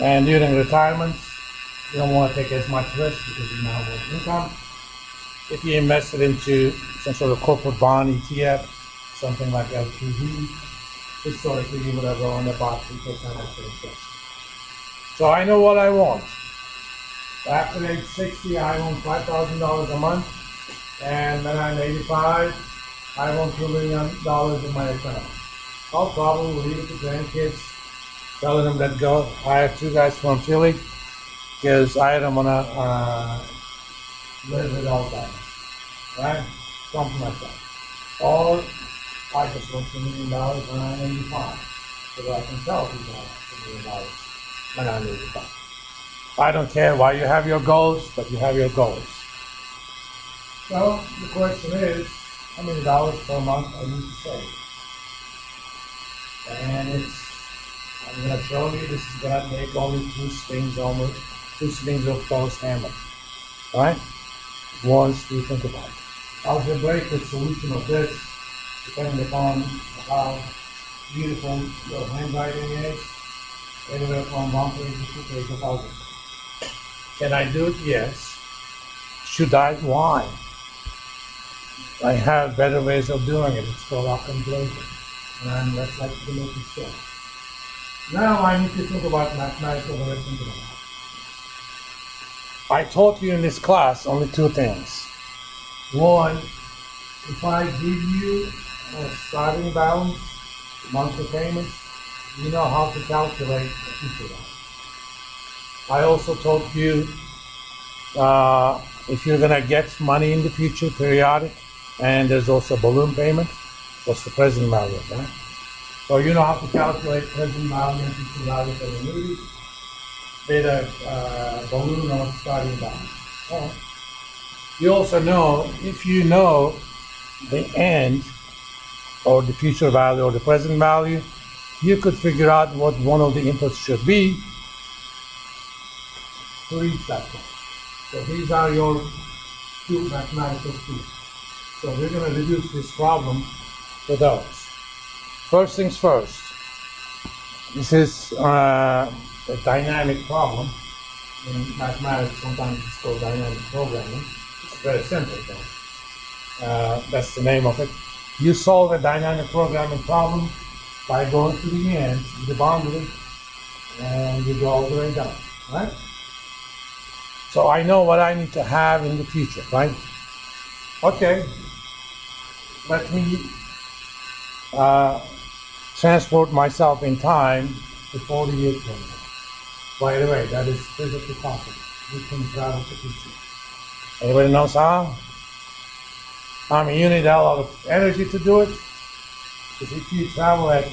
And during retirement, you don't want to take as much risk because you now have income. If you invest it into some sort of corporate bond ETF, something like LTV, historically you would have earned about 3% after interest. So I know what I want. After age 60, I want $5,000 a month, and when I'm 85, I want $2 million in my account. I'll probably leave it to grandkids, telling them that go hire two guys from Philly, because I don't want to live without that, right? Something like that. Or I just want $2 million when I'm 85, so that I can tell people I have $2 million when I'm 85. I don't care why you have your goals, but you have your goals. So the question is, how many dollars per month I need to save? And I'm going to show you this is going to take only two swings of those hammers. All right? Once you think about it. Algebraic solution of this, depending upon how beautiful your handwriting is, anywhere from 1 page to 2 pages of algebra. Can I do it? Yes. Should I? Why? I have better ways of doing it. It's called optimization. And I'm less likely to make mistakes. Now I need to think about mathematical arithmetic. I taught you in this class only two things. One, if I give you a starting balance, monthly payments, you know how to calculate the future balance. I also taught you if you're going to get money in the future, periodic, and there's also balloon payment, what's the present value of that? So you know how to calculate present value and future value for the annuity, be it a balloon or starting balance. Right. You also know, if you know the end or the future value or the present value, you could figure out what one of the inputs should be to reach that point. So these are your two mathematical tools. So we're going to reduce this problem to those. First things first, this is a dynamic problem. In mathematics, sometimes it's called dynamic programming. It's very simple though. That's the name of it. You solve a dynamic programming problem by going to the ends, the boundary, and you go all the way down, right? So I know what I need to have in the future, right? Okay, let me transport myself in time to 40 years from now. By the way, that is physically possible. You can travel to the future. Anybody knows how? I mean, you need a lot of energy to do it. Because if you travel at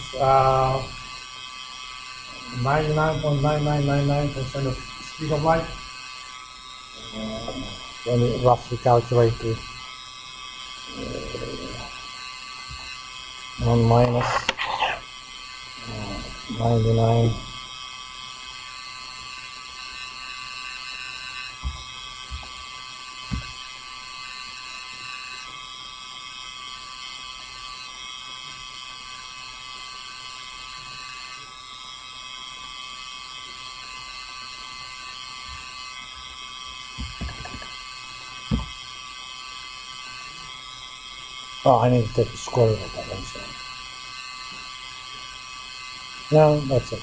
99.9999% of speed of light, when you roughly calculate the 1 minus 99. Oh, I need to take the square root of that, I'm sorry. No, that's it.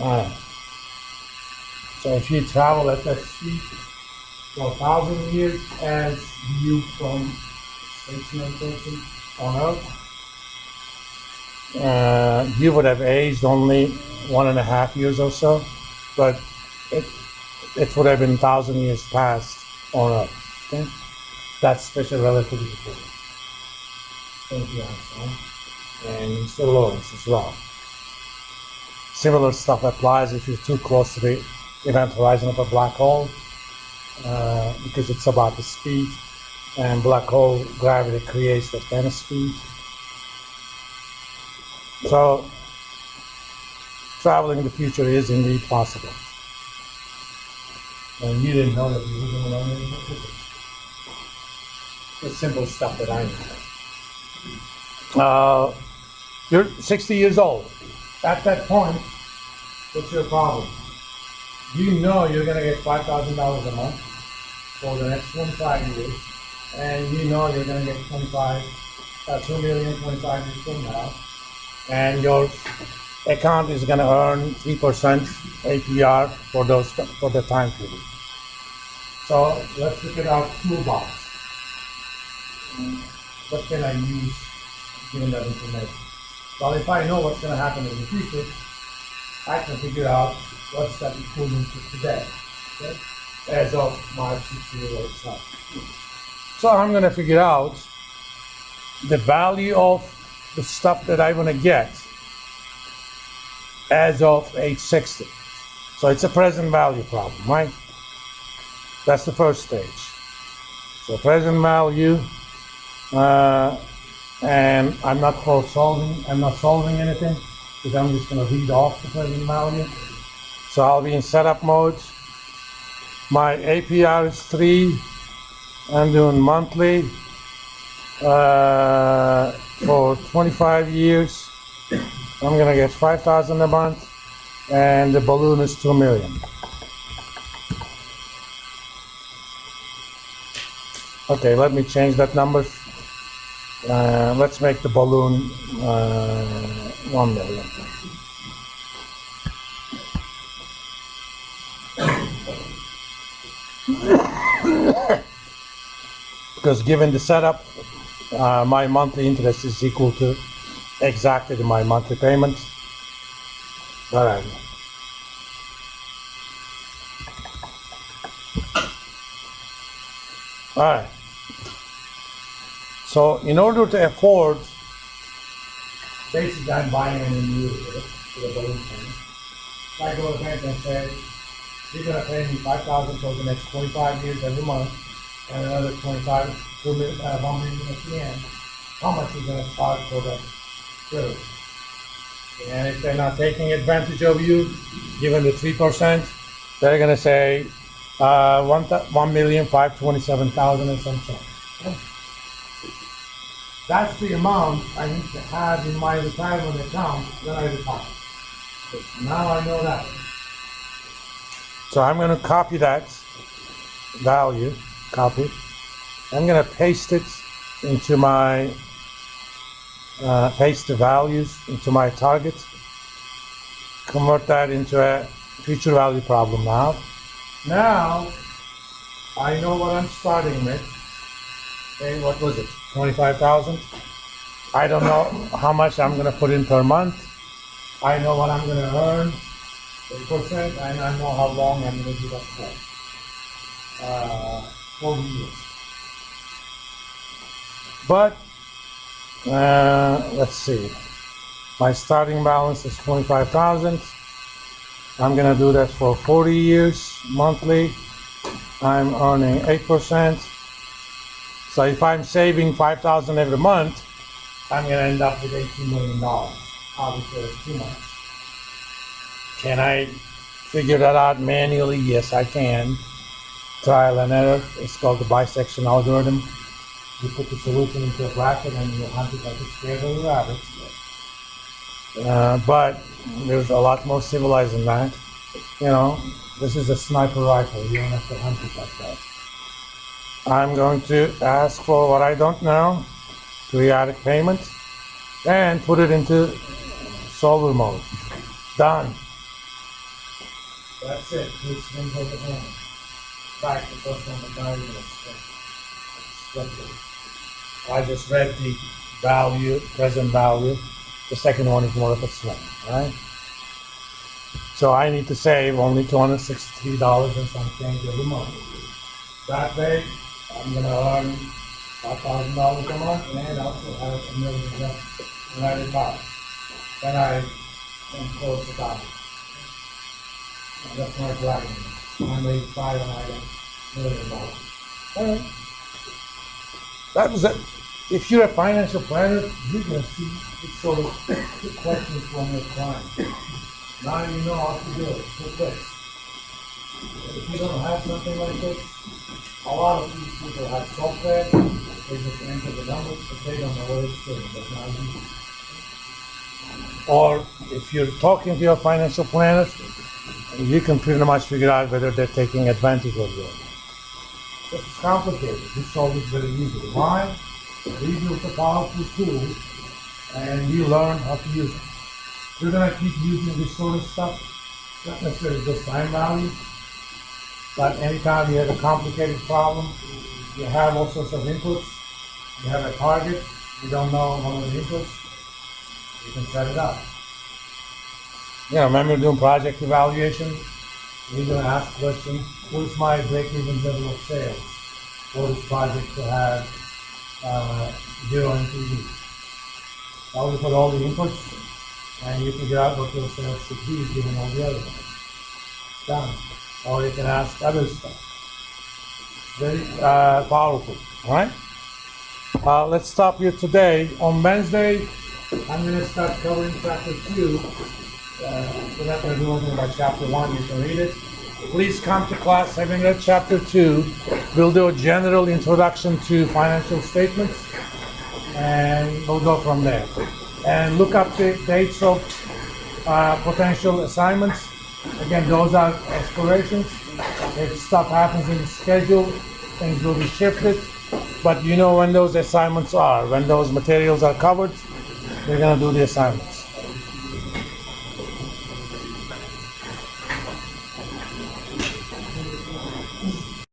Alright. So if you travel at that speed for 1,000 years as viewed from stationary person on Earth, you would have aged only 1.5 years or so, but it would have been 1,000 years past on Earth. Okay? That's special relativity theory. Thank you, Einstein. And Mr. Lawrence as well. Similar stuff applies if you're too close to the event horizon of a black hole, because it's about the speed, and black hole gravity creates that kind of speed. So traveling the future is indeed possible. And you didn't know that you were going to learn anything. The simple stuff that I know. You're 60 years old. At that point, what's your problem? You know you're going to get $5,000 a month for the next 25 years, and you know you're going to get 2 million 25 years from now, and your account is going to earn 3% APR for the time period. So let's look at our toolbox. What can I use given that information? Well, if I know what's going to happen in the future, I can figure out what's that equivalent to today, okay? As of my 60-year-old self. So I'm going to figure out the value of the stuff that I want to get as of age 60. So it's a present value problem, right? That's the first stage. So present value, and I'm not solving anything, because I'm just going to read off the present value. So I'll be in setup mode. My APR is 3. I'm doing monthly for 25 years. I'm going to get 5,000 a month, and the balloon is 2 million. Okay, let me change that number. Let's make the balloon 1 million. Because given the setup, my monthly interest is equal to exactly my monthly payments. All right. All right. So in order to afford, basically I'm buying an annuity for the balloon payment. If I go to the bank and say, you're going to pay me $5,000 for the next 25 years every month, and another 1 million at the end, how much is going to charge for that privilege? And if they're not taking advantage of you, given the 3%, they're going to say 1,527,000 and some change. That's the amount I need to have in my retirement account when I retire. Now I know that. So I'm going to copy that value, I'm going to paste it into my, paste the values into my target, convert that into a future value problem now. Now, I know what I'm starting with. Okay, what was it? 25,000? I don't know how much I'm going to put in per month. I know what I'm going to earn, 8%, and I know how long I'm going to do that for. 4 years. But, let's see. My starting balance is 25,000. I'm going to do that for 40 years monthly. I'm earning 8%. So if I'm saving 5,000 every month, I'm going to end up with $18 million. Obviously, it's too much. Can I figure that out manually? Yes, I can. Trial and error. It's called the bisection algorithm. You put the solution into a bracket and you hunt it like a scared little rabbit. But there's a lot more civilized than that. You know, this is a sniper rifle. You don't have to hunt it like that. I'm going to ask for what I don't know, periodic payments, and put it into solver mode. Done. That's it. Please swing over the hand. Back the first one, the value. I just read the value, present value. The second one is more of a swing, right? So I need to save only $263 and some change every month. That way, I'm going to earn $5,000 a month and also have $1 million when I retire. Then I can close the down. That's my bragging. I'm 85 and I get $1 million. All right. That was it. If you're a financial planner, you're gonna see this sort of questions from your client. Now you know how to do it. Quick. If you don't have something like this, a lot of these people have software, they just enter the numbers, but they don't know what it's doing. That's not easy. Or if you're talking to your financial planners, you can pretty much figure out whether they're taking advantage of you. This is complicated. This solves it very easily. Why? We built a powerful tool and you learn how to use it. You're gonna keep using this sort of stuff, not necessarily just time value, but anytime you have a complicated problem, you have all sorts of inputs, you have a target, you don't know one of the inputs, you can set it up. You know, remember doing project evaluation? You're going to ask the question, what is my break-even level of sales for this project to have zero NPV? Now you put all the inputs and you figure out what your sales should be given all the other ones. Done. Or you can ask other stuff. Very powerful, all right? Let's stop here today. On Wednesday, I'm going to start covering chapter 2. We're not going to do anything about chapter 1. You can read it. Please come to class having read chapter 2. We'll do a general introduction to financial statements, and we'll go from there. And look up the dates of potential assignments. Again, those are explorations. If stuff happens in the schedule, things will be shifted. But you know when those assignments are. When those materials are covered, we're going to do the assignments.